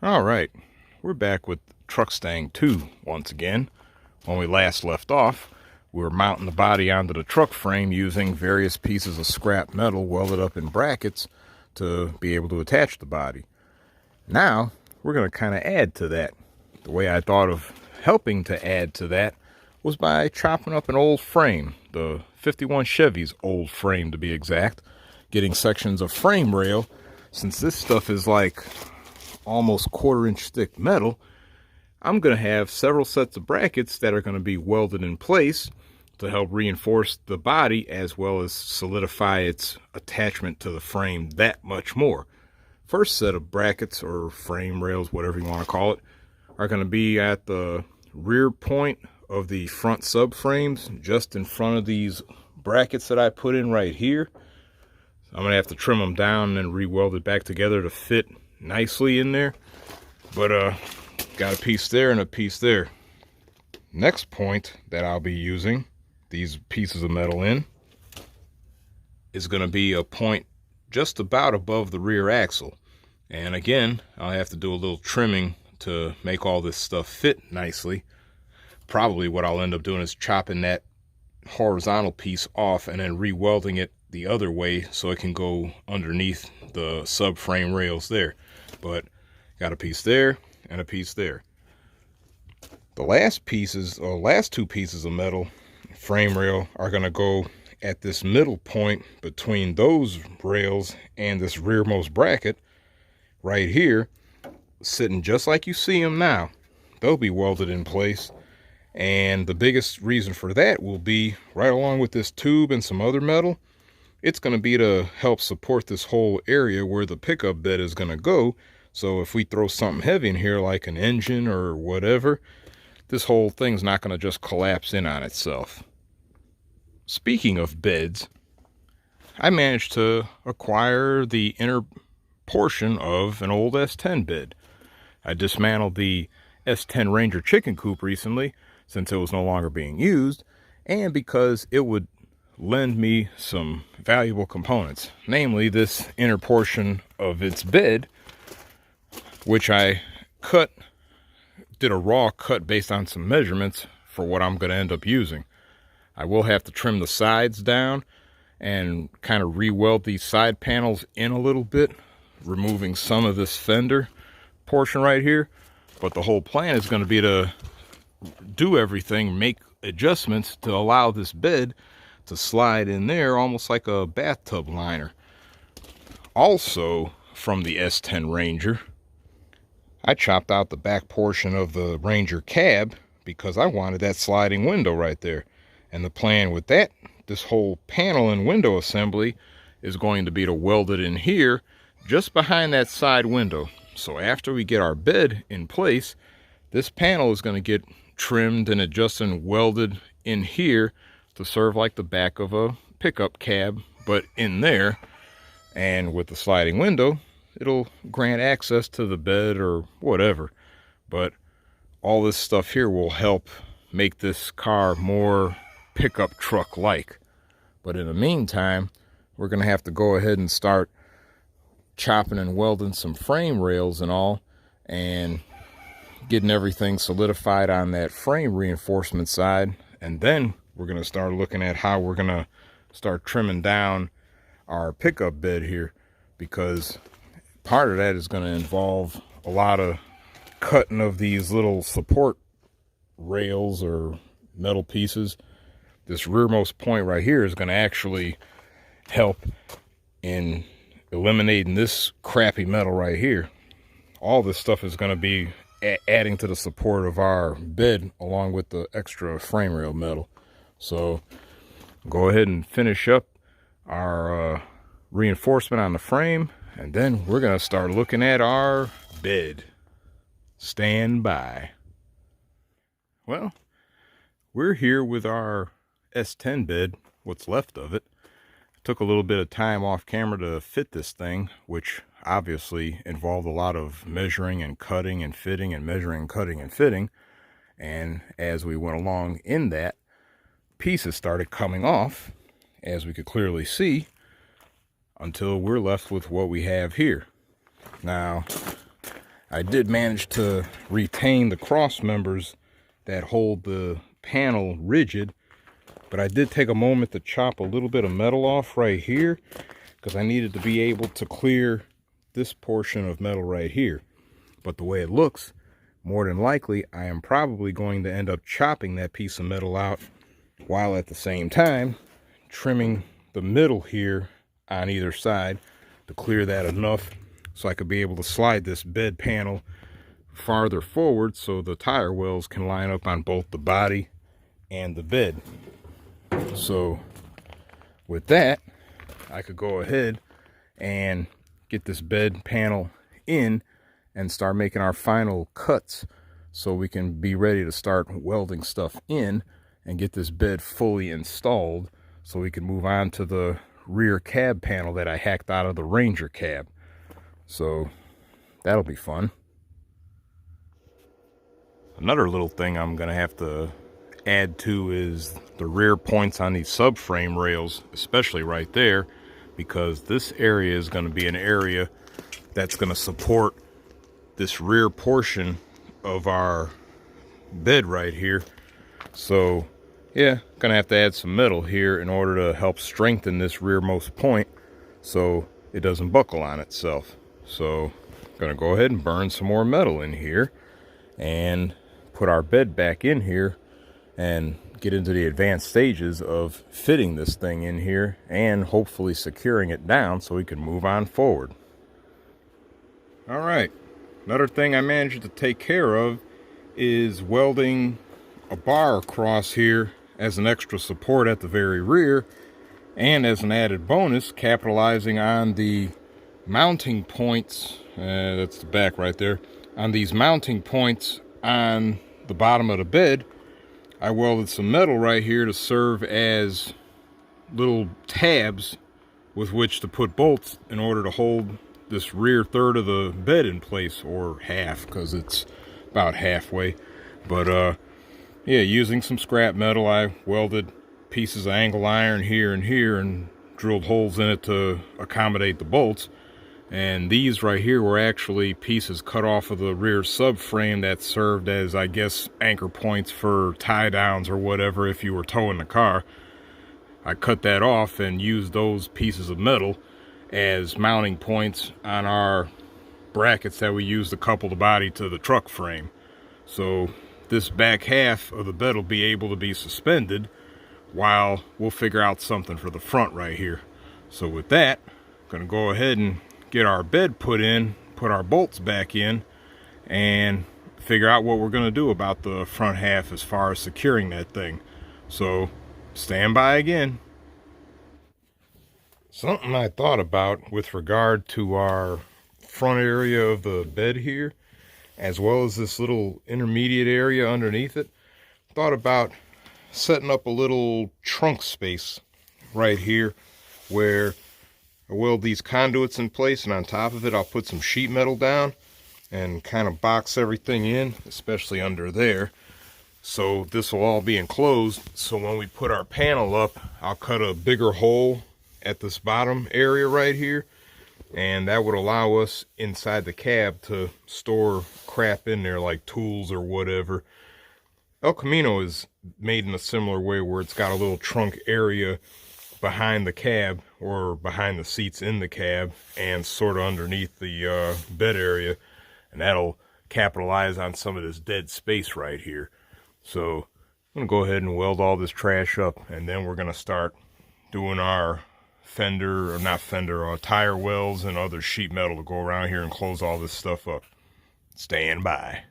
All right, we're back with Truckstang 2 once again. When we last left off, we were mounting the body onto the truck frame using various pieces of scrap metal welded up in brackets to be able to attach the body. Now, we're going to kind of add to that. The way I thought of helping to add to that was by chopping up an old frame, the 51 Chevy's old frame to be exact, getting sections of frame rail. Since this stuff is like almost 1/4 inch thick metal, I'm going to have several sets of brackets that are going to be welded in place to help reinforce the body as well as solidify its attachment to the frame that much more. First set of brackets, or frame rails, whatever you want to call it, are going to be at the rear point of the front subframes, just in front of these brackets that I put in right here. I'm going to have to trim them down and then re-weld it back together to fit nicely in there. But got a piece there and a piece there. Next point that I'll be using these pieces of metal in is going to be a point just about above the rear axle. And again, I'll have to do a little trimming to make all this stuff fit nicely. Probably what I'll end up doing is chopping that horizontal piece off and then re-welding it the other way so it can go underneath the subframe rails there. But got a piece there and a piece there. The last two pieces of metal frame rail are going to go at this middle point between those rails and this rearmost bracket right here, sitting just like you see them now. They'll be welded in place, and the biggest reason for that will be, right along with this tube and some other metal, it's going to be to help support this whole area where the pickup bed is going to go. So if we throw something heavy in here like an engine or whatever, this whole thing's not going to just collapse in on itself. Speaking of beds, I managed to acquire the inner portion of an old S10 bed. I dismantled the S10 Ranger chicken coop recently since it was no longer being used, and because it would lend me some valuable components, namely this inner portion of its bed, which I did a raw cut based on some measurements for what I'm going to end up using. I will have to trim the sides down and kind of re-weld these side panels in a little bit, removing some of this fender portion right here. But the whole plan is going to be to do everything, make adjustments to allow this bed to slide in there almost like a bathtub liner. Also, from the S10 Ranger, I chopped out the back portion of the Ranger cab because I wanted that sliding window right there. And the plan with that, this whole panel and window assembly, is going to be to weld it in here just behind that side window. So after we get our bed in place, this panel is going to get trimmed and adjusted and welded in here to serve like the back of a pickup cab, but in there. And with the sliding window, it'll grant access to the bed or whatever. But all this stuff here will help make this car more pickup truck like. But in the meantime, we're going to have to go ahead and start chopping and welding some frame rails and all, and getting everything solidified on that frame reinforcement side. And then we're going to start looking at how we're going to start trimming down our pickup bed here, because part of that is going to involve a lot of cutting of these little support rails or metal pieces. This rearmost point right here is going to actually help in eliminating this crappy metal right here. All this stuff is going to be adding to the support of our bed along with the extra frame rail metal. So go ahead and finish up our reinforcement on the frame, and then we're going to start looking at our bed. Stand by. Well, we're here with our S10 bed, what's left of it. Took a little bit of time off camera to fit this thing, which obviously involved a lot of measuring and cutting and fitting and measuring, cutting and fitting. And as we went along in that, pieces started coming off, as we could clearly see, until we're left with what we have here. Now, I did manage to retain the cross members that hold the panel rigid, but I did take a moment to chop a little bit of metal off right here because I needed to be able to clear this portion of metal right here. But the way it looks, more than likely, I am probably going to end up chopping that piece of metal out while at the same time trimming the middle here on either side to clear that enough so I could be able to slide this bed panel farther forward so the tire wells can line up on both the body and the bed. So with that, I could go ahead and get this bed panel in and start making our final cuts so we can be ready to start welding stuff in and get this bed fully installed so we can move on to the rear cab panel that I hacked out of the Ranger cab. So that'll be fun. Another little thing I'm gonna have to add to is the rear points on these subframe rails, especially right there, because this area is gonna be an area that's gonna support this rear portion of our bed right here. So yeah, gonna have to add some metal here in order to help strengthen this rearmost point so it doesn't buckle on itself. So gonna go ahead and burn some more metal in here and put our bed back in here and get into the advanced stages of fitting this thing in here and hopefully securing it down so we can move on forward. All right, another thing I managed to take care of is welding a bar across here as an extra support at the very rear, and as an added bonus, capitalizing on the mounting points, that's the back right there, on these mounting points on the bottom of the bed, I welded some metal right here to serve as little tabs with which to put bolts in order to hold this rear third of the bed in place, or half, because it's about halfway. But yeah, using some scrap metal, I welded pieces of angle iron here and here and drilled holes in it to accommodate the bolts. And these right here were actually pieces cut off of the rear subframe that served as, I guess, anchor points for tie downs or whatever if you were towing the car. I cut that off and used those pieces of metal as mounting points on our brackets that we use to couple the body to the truck frame. So this back half of the bed will be able to be suspended while we'll figure out something for the front right here. So with that, I'm gonna go ahead and get our bed put in, put our bolts back in, and figure out what we're gonna do about the front half as far as securing that thing. So stand by again. Something I thought about with regard to our front area of the bed here, as well as this little intermediate area underneath it, thought about setting up a little trunk space right here where I weld these conduits in place, and on top of it I'll put some sheet metal down and kind of box everything in, especially under there. So this will all be enclosed, so when we put our panel up, I'll cut a bigger hole at this bottom area right here, and that would allow us inside the cab to store crap in there like tools or whatever. El Camino is made in a similar way where it's got a little trunk area behind the cab, or behind the seats in the cab, and sort of underneath the bed area, and that'll capitalize on some of this dead space right here. So I'm gonna go ahead and weld all this trash up, and then we're gonna start doing our Fender, or not Fender, tire wells and other sheet metal to go around here and close all this stuff up. Stand by.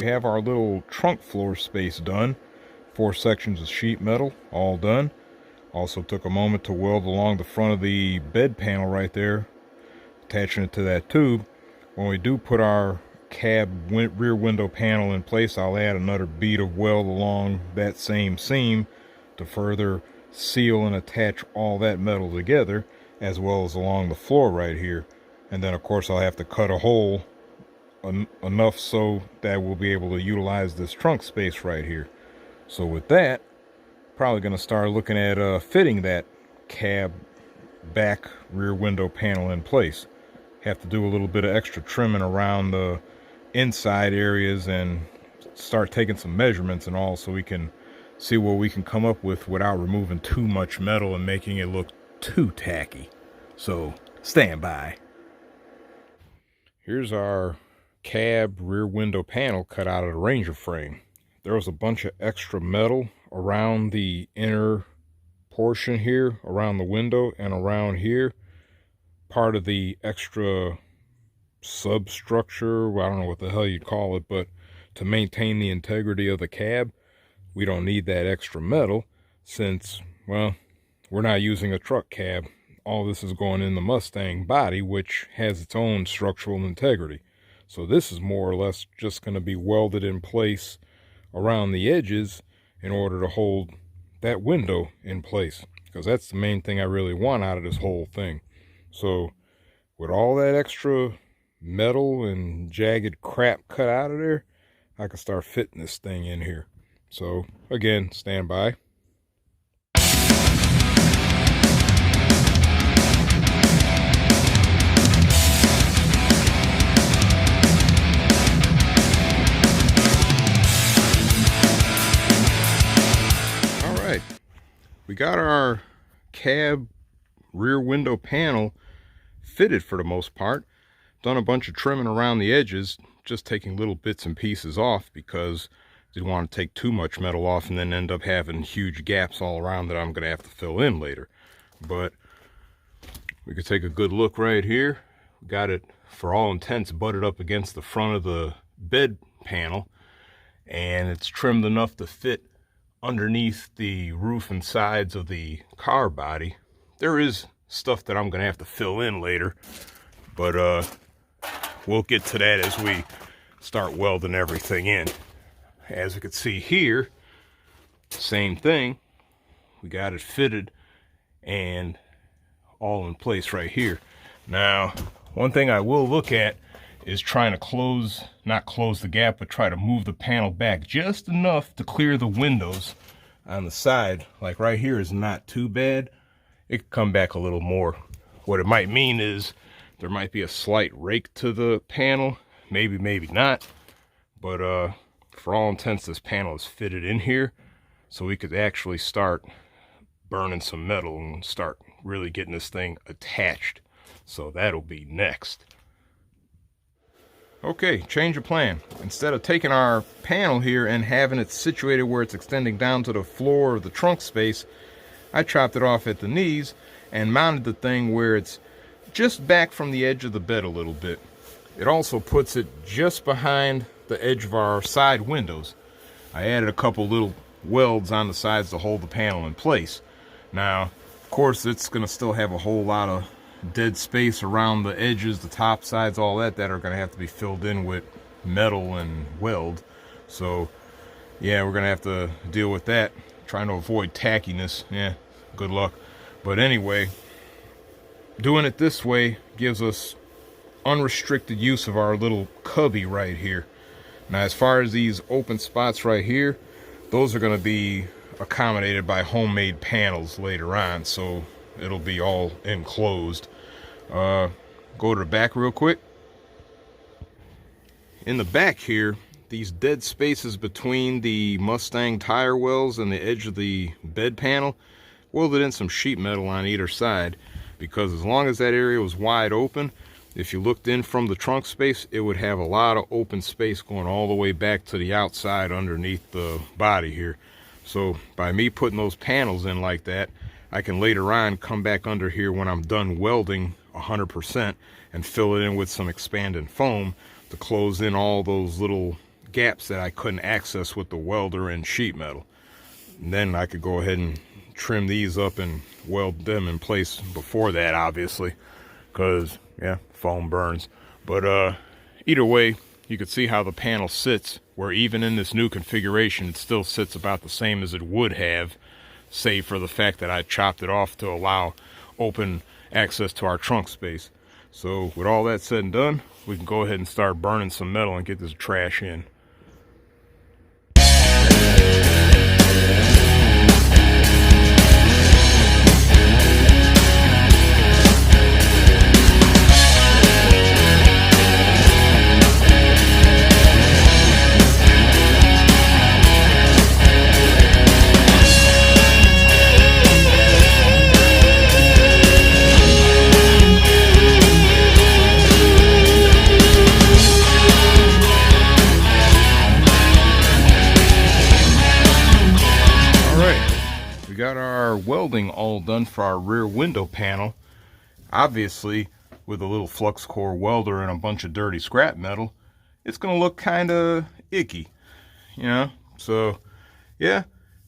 have our little trunk floor space done. 4 sections of sheet metal, all done. Also took a moment to weld along the front of the bed panel right there, attaching it to that tube. When we do put our cab rear window panel in place, I'll add another bead of weld along that same seam to further seal and attach all that metal together, as well as along the floor right here. And then of course I'll have to cut a hole enough so that we'll be able to utilize this trunk space right here. So with that, probably going to start looking at fitting that cab back rear window panel in place. Have to do a little bit of extra trimming around the inside areas and start taking some measurements and all, so we can see what we can come up with without removing too much metal and making it look too tacky. So stand by. Here's our cab rear window panel cut out of the Ranger frame. There was a bunch of extra metal around the inner portion here, around the window and around here. Part of the extra substructure, I don't know what the hell you'd call it, but to maintain the integrity of the cab, we don't need that extra metal since, well, we're not using a truck cab. All this is going in the Mustang body, which has its own structural integrity. So this is more or less just going to be welded in place around the edges in order to hold that window in place, because that's the main thing I really want out of this whole thing. So with all that extra metal and jagged crap cut out of there, I can start fitting this thing in here. So again, stand by. We got our cab rear window panel fitted for the most part. Done a bunch of trimming around the edges, just taking little bits and pieces off because I didn't want to take too much metal off and then end up having huge gaps all around that I'm going to have to fill in later. But we could take a good look right here. We got it, for all intents, butted up against the front of the bed panel, and it's trimmed enough to fit underneath the roof and sides of the car body. There is stuff that I'm gonna have to fill in later, but we'll get to that as we start welding everything in. As you can see here, same thing, we got it fitted and all in place right here. Now, one thing I will look at is trying to not close the gap, but try to move the panel back just enough to clear the windows on the side. Like right here is not too bad. It could come back a little more. What it might mean is there might be a slight rake to the panel, maybe not, but for all intents, this panel is fitted in here, so we could actually start burning some metal and start really getting this thing attached. So that'll be next. Okay, change of plan. Instead of taking our panel here and having it situated where it's extending down to the floor of the trunk space, I chopped it off at the knees and mounted the thing where it's just back from the edge of the bed a little bit. It also puts it just behind the edge of our side windows. I added a couple little welds on the sides to hold the panel in place. Now, of course, it's going to still have a whole lot of dead space around the edges, the top sides, all that are going to have to be filled in with metal and weld. So yeah, we're going to have to deal with that, trying to avoid tackiness. Yeah, good luck. But anyway, doing it this way gives us unrestricted use of our little cubby right here. Now, as far as these open spots right here, those are going to be accommodated by homemade panels later on, so it'll be all enclosed. Go to the back real quick. In the back here, these dead spaces between the Mustang tire wells and the edge of the bed panel, welded in some sheet metal on either side, because as long as that area was wide open, if you looked in from the trunk space, it would have a lot of open space going all the way back to the outside underneath the body here. So by me putting those panels in like that, I can later on come back under here when I'm done welding 100% and fill it in with some expanding foam to close in all those little gaps that I couldn't access with the welder and sheet metal. And then I could go ahead and trim these up and weld them in place before that, obviously, because yeah, foam burns. But either way, you can see how the panel sits, where even in this new configuration it still sits about the same as it would have, save for the fact that I chopped it off to allow open access to our trunk space. So with all that said and done, we can go ahead and start burning some metal and get this trash in. Got our welding all done for our rear window panel. Obviously, with a little flux core welder and a bunch of dirty scrap metal, it's gonna look kind of icky, you know. So yeah,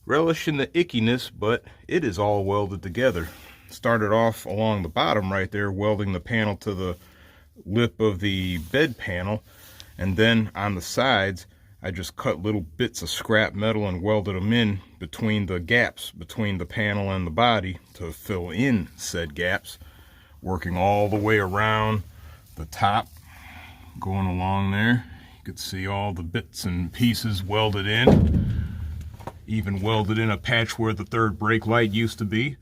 relish in the ickiness, but it is all welded together. Started off along the bottom right there, welding the panel to the lip of the bed panel, and then on the sides I just cut little bits of scrap metal and welded them in between the gaps between the panel and the body to fill in said gaps, working all the way around the top, going along there. You can see all the bits and pieces welded in. Even welded in a patch where the third brake light used to be,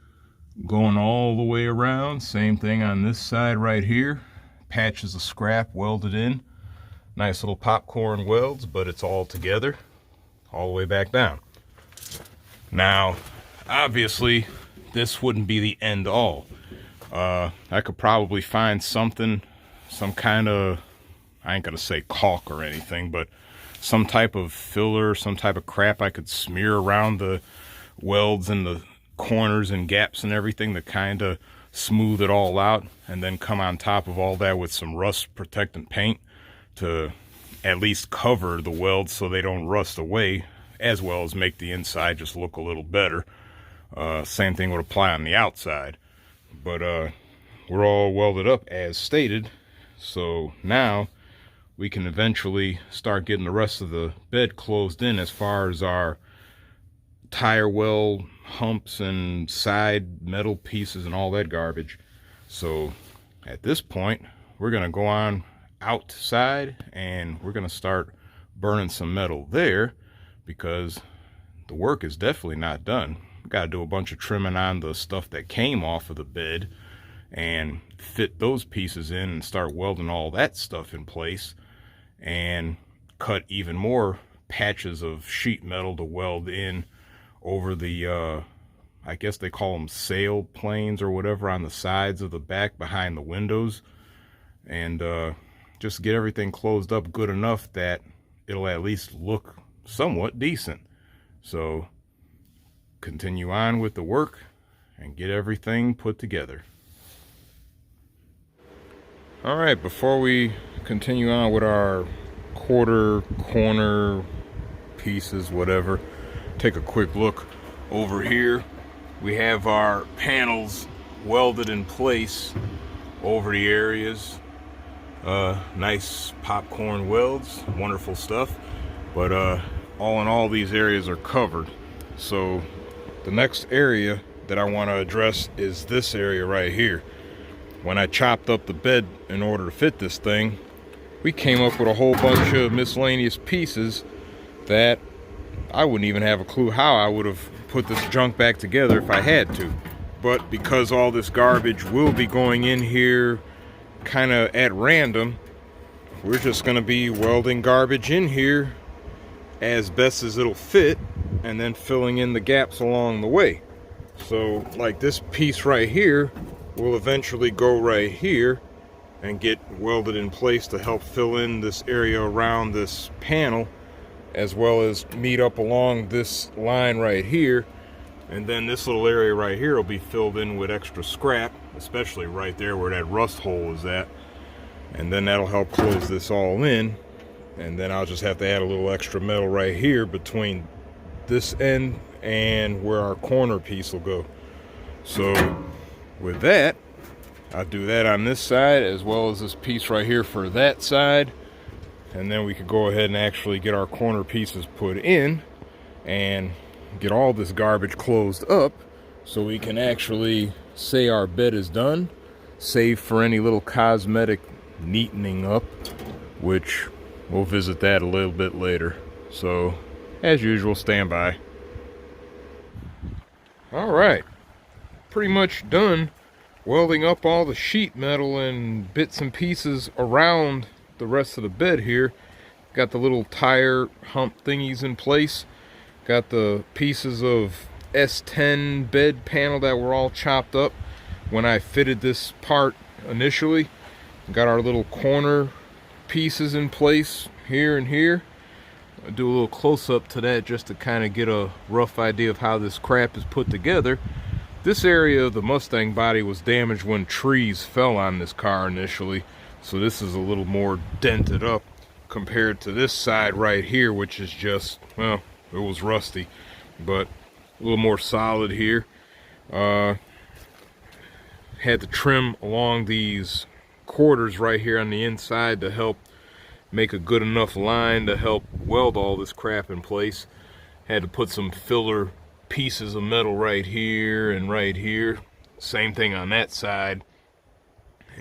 going all the way around. Same thing on this side right here. Patches of scrap welded in. Nice little popcorn welds, but it's all together all the way back down. Now, obviously, this wouldn't be the end all. I could probably find something, some kind of, I ain't gonna say caulk or anything, but some type of filler, some type of crap I could smear around the welds and the corners and gaps and everything to kind of smooth it all out, and then come on top of all that with some rust protectant paint to at least cover the welds so they don't rust away, as well as make the inside just look a little better. Same thing would apply on the outside. But we're all welded up as stated, so now we can eventually start getting the rest of the bed closed in as far as our tire well humps and side metal pieces and all that garbage. So at this point, we're gonna go on outside and we're gonna start burning some metal there, because the work is definitely not done. We gotta do a bunch of trimming on the stuff that came off of the bed and fit those pieces in and start welding all that stuff in place, and cut even more patches of sheet metal to weld in over the I guess they call them sail planes or whatever on the sides of the back behind the windows, and just get everything closed up good enough that it'll at least look somewhat decent. So continue on with the work and get everything put together. All right, before we continue on with our quarter corner pieces, whatever, take a quick look over here. We have our panels welded in place over the areas. Nice popcorn welds, wonderful stuff. But all in all, these areas are covered. So the next area that I want to address is this area right here. When I chopped up the bed in order to fit this thing, we came up with a whole bunch of miscellaneous pieces that I wouldn't even have a clue how I would have put this junk back together if I had to. But because all this garbage will be going in here kind of at random, we're just going to be welding garbage in here as best as it'll fit, and then filling in the gaps along the way. So like this piece right here will eventually go right here and get welded in place to help fill in this area around this panel, as well as meet up along this line right here. And then this little area right here will be filled in with extra scrap, especially right there where that rust hole is at. And then that'll help close this all in. And then I'll just have to add a little extra metal right here between this end and where our corner piece will go. So with that, I'll do that on this side as well as this piece right here for that side. And then we could go ahead and actually get our corner pieces put in and get all this garbage closed up so we can actually say our bed is done, save for any little cosmetic neatening up, which we'll visit that a little bit later. So as usual, stand by. All right, pretty much done welding up all the sheet metal and bits and pieces around the rest of the bed here. Got the little tire hump thingies in place. Got the pieces of S10 bed panel that were all chopped up when I fitted this part initially. Got our little corner pieces in place here and here. I'll do a little close-up to that just to kind of get a rough idea of how this crap is put together. This area of the Mustang body was damaged when trees fell on this car initially, so this is a little more dented up compared to this side right here, which is just, well, it was rusty, but a little more solid here. Had to trim along these quarters right here on the inside to help make a good enough line to help weld all this crap in place. Had to put some filler pieces of metal right here and right here. Same thing on that side.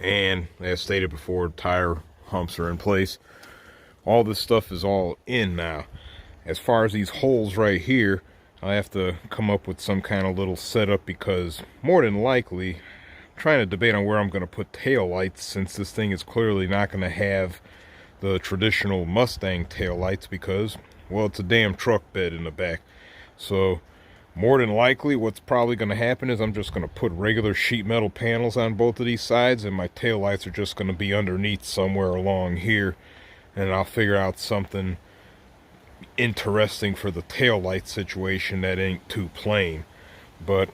And as stated before, tire humps are in place. All this stuff is all in now. As far as these holes right here, I have to come up with some kind of little setup because more than likely, I'm trying to debate on where I'm going to put tail lights, since this thing is clearly not going to have the traditional Mustang tail lights because, well, it's a damn truck bed in the back. So more than likely what's probably going to happen is I'm just going to put regular sheet metal panels on both of these sides, and my tail lights are just going to be underneath somewhere along here, and I'll figure out something interesting for the tail light situation that ain't too plain. But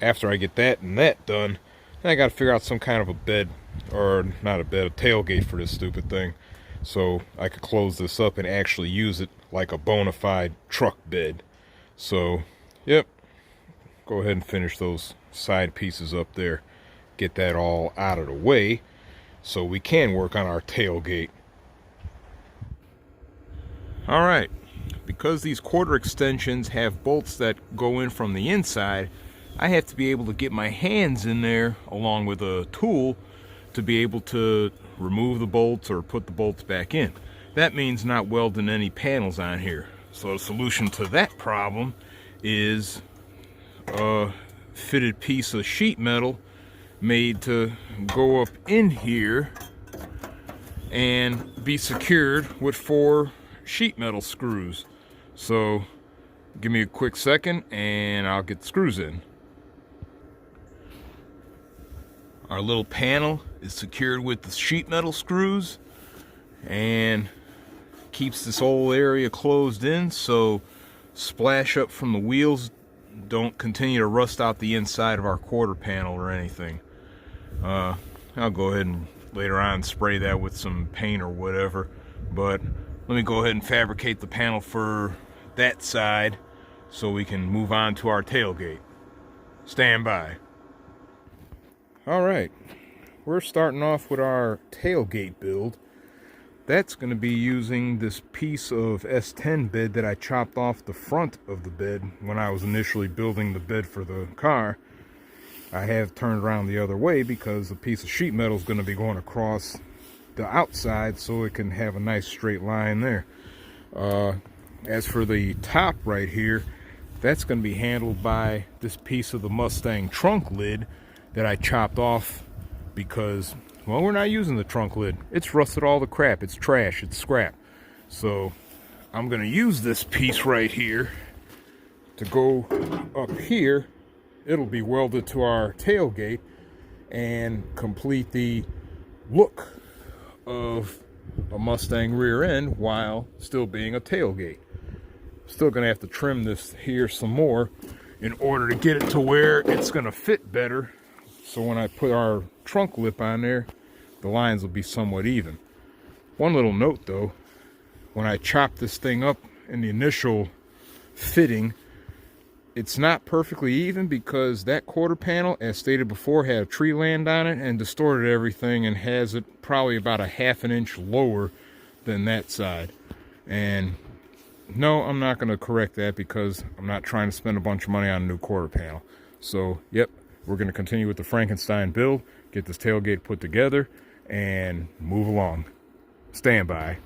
after I get that and that done, I got to figure out some kind of a bed, or not a bed, a tailgate for this stupid thing, so I could close this up and actually use it like a bona fide truck bed. So yep, go ahead and finish those side pieces up there, get that all out of the way so we can work on our tailgate. All right, because these quarter extensions have bolts that go in from the inside, I have to be able to get my hands in there along with a tool to be able to remove the bolts or put the bolts back in. That means not welding any panels on here. So the solution to that problem is a fitted piece of sheet metal made to go up in here and be secured with 4 sheet metal screws. So give me a quick second and I'll get the screws in. Our little panel is secured with the sheet metal screws and keeps this whole area closed in so splash up from the wheels don't continue to rust out the inside of our quarter panel or anything. I'll go ahead and later on spray that with some paint or whatever, but let me go ahead and fabricate the panel for that side so we can move on to our tailgate. Stand by. All right, we're starting off with our tailgate build. That's going to be using this piece of S10 bed that I chopped off the front of the bed when I was initially building the bed for the car. I have turned around the other way because the piece of sheet metal is going to be going across the outside so it can have a nice straight line there. As for the top right here, that's going to be handled by this piece of the Mustang trunk lid that I chopped off because, well, we're not using the trunk lid. It's rusted all the crap. It's trash. It's scrap. So I'm going to use this piece right here to go up here. It'll be welded to our tailgate and complete the look of a Mustang rear end while still being a tailgate. Still going to have to trim this here some more in order to get it to where it's going to fit better. So when I put our trunk lip on there, the lines will be somewhat even. One little note though, when I chopped this thing up in the initial fitting, it's not perfectly even because that quarter panel, as stated before, had a tree land on it and distorted everything and has it probably about a ½ an inch lower than that side. And no, I'm not going to correct that because I'm not trying to spend a bunch of money on a new quarter panel. So, yep, we're going to continue with the Frankenstein build, get this tailgate put together, and move along. Stand by.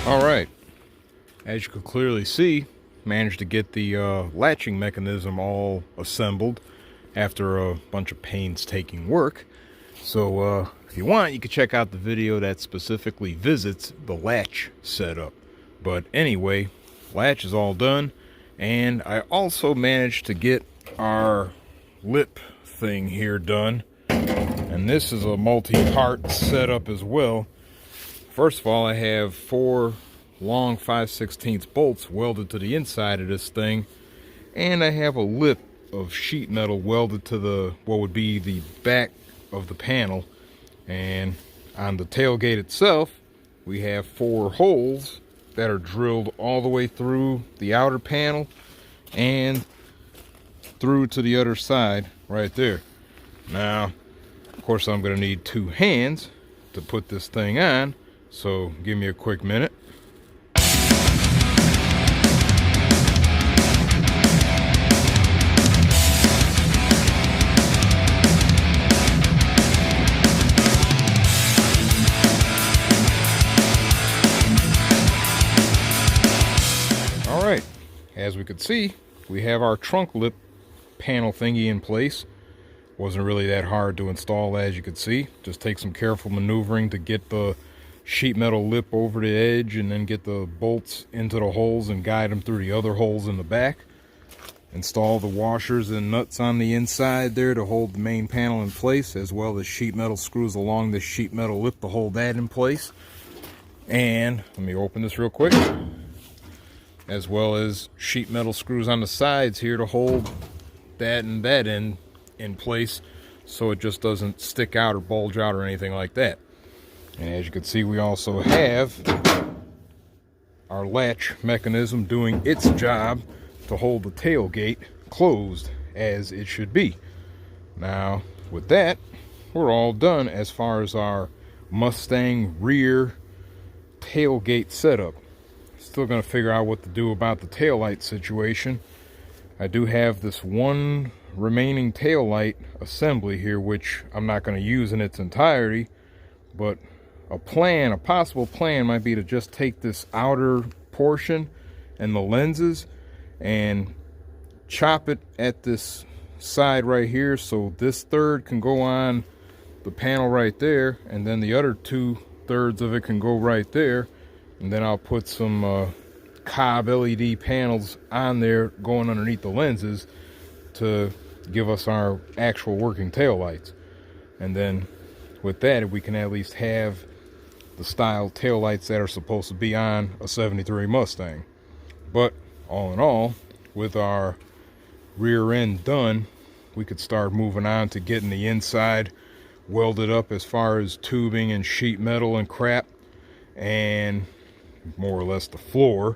Alright, as you can clearly see, managed to get the latching mechanism all assembled after a bunch of painstaking work. So if you want, you can check out the video that specifically visits the latch setup. But anyway, latch is all done, and I also managed to get our lip thing here done. And this is a multi-part setup as well. First of all, I have 4 long 5/16 bolts welded to the inside of this thing, and I have a lip of sheet metal welded to the what would be the back of the panel. And on the tailgate itself, we have 4 holes that are drilled all the way through the outer panel and through to the other side right there. Now, of course, I'm going to need 2 hands to put this thing on. So give me a quick minute. All right, as we could see, we have our trunk lip panel thingy in place. Wasn't really that hard to install, as you could see. Just take some careful maneuvering to get the sheet metal lip over the edge and then get the bolts into the holes and guide them through the other holes in the back. Install the washers and nuts on the inside there to hold the main panel in place, as well as sheet metal screws along the sheet metal lip to hold that in place. And let me open this real quick. As well as sheet metal screws on the sides here to hold that and that end in place so it just doesn't stick out or bulge out or anything like that. And as you can see, we also have our latch mechanism doing its job to hold the tailgate closed as it should be. Now, with that, we're all done as far as our Mustang rear tailgate setup. Still going to figure out what to do about the taillight situation. I do have this one remaining taillight assembly here, which I'm not going to use in its entirety, but a possible plan might be to just take this outer portion and the lenses and chop it at this side right here, so this third can go on the panel right there, and then the other 2/3 of it can go right there. And then I'll put some cob LED panels on there going underneath the lenses to give us our actual working tail lights. And then with that, we can at least have the style tail lights that are supposed to be on a 73 Mustang. But all in all, with our rear end done, we could start moving on to getting the inside welded up as far as tubing and sheet metal and crap, and more or less the floor,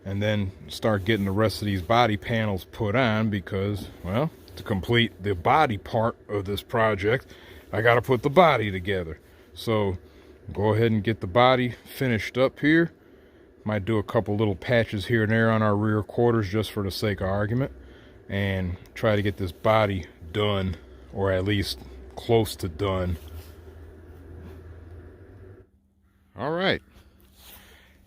and then start getting the rest of these body panels put on, because, well, to complete the body part of this project, I got to put the body together. So go ahead and get the body finished up here. Might do a couple little patches here and there on our rear quarters just for the sake of argument, and try to get this body done, or at least close to done. All right.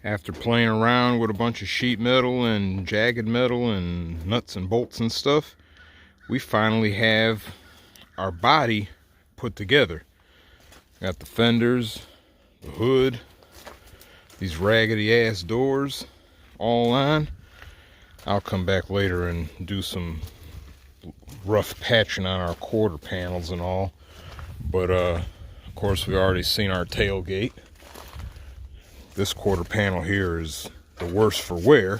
After playing around with a bunch of sheet metal and jagged metal and nuts and bolts and stuff, we finally have our body put together. Got the fenders, the hood, these raggedy ass doors all on. I'll come back later and do some rough patching on our quarter panels and all. But of course we already seen our tailgate. This quarter panel here is the worst for wear,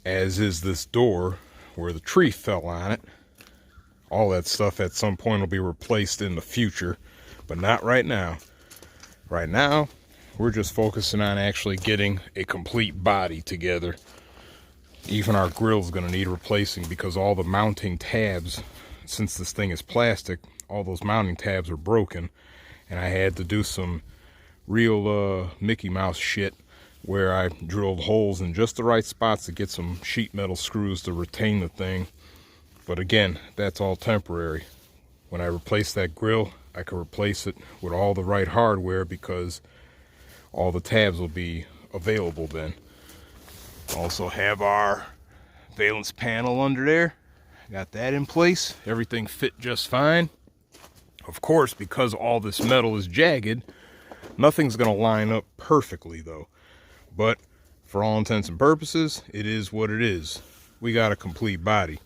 as is this door where the tree fell on it. All that stuff at some point will be replaced in the future, but not right now. Right now, we're just focusing on actually getting a complete body together. Even our grill's gonna need replacing because all the mounting tabs, since this thing is plastic, all those mounting tabs are broken, and I had to do some real Mickey Mouse shit where I drilled holes in just the right spots to get some sheet metal screws to retain the thing. But again, that's all temporary. When I replace that grill, I can replace it with all the right hardware because all the tabs will be available then. Also have our valence panel under there. Got that in place. Everything fit just fine. Of course, because all this metal is jagged, nothing's gonna line up perfectly though. But for all intents and purposes, it is what it is. We got a complete body.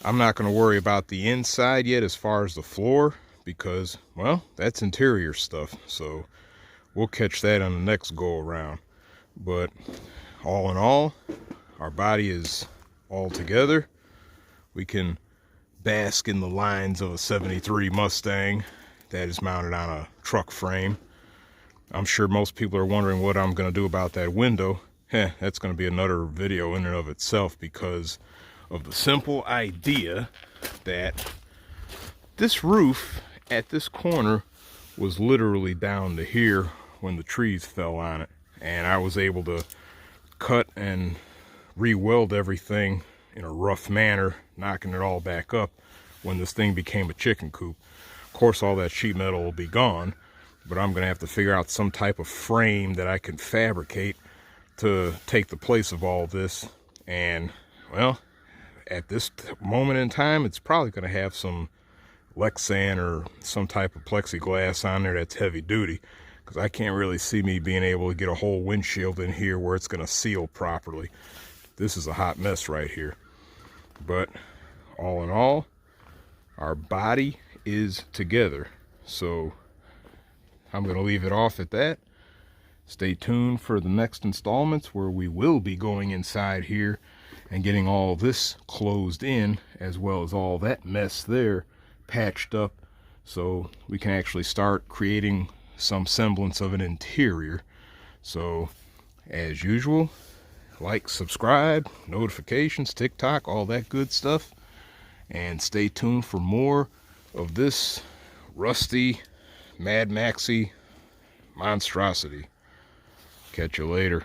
I'm not gonna worry about the inside yet as far as the floor because, well, that's interior stuff. So we'll catch that on the next go around. But all in all, our body is all together. We can bask in the lines of a 73 Mustang that is mounted on a truck frame. I'm sure most people are wondering what I'm going to do about that window. That's going to be another video in and of itself because of the simple idea that this roof at this corner was literally down to here when the trees fell on it. And I was able to cut and re-weld everything in a rough manner, knocking it all back up when this thing became a chicken coop. Of course, all that sheet metal will be gone, but I'm going to have to figure out some type of frame that I can fabricate to take the place of all this. And, well, at this moment in time, it's probably going to have some Lexan or some type of plexiglass on there that's heavy duty, because I can't really see me being able to get a whole windshield in here where it's going to seal properly. This is a hot mess right here. But all in all, our body is together. So I'm going to leave it off at that. Stay tuned for the next installments where we will be going inside here and getting all this closed in, as well as all that mess there patched up, so we can actually start creating some semblance of an interior. So as usual, like, subscribe, notifications, TikTok, all that good stuff, and stay tuned for more of this rusty Mad Maxy monstrosity. Catch you later.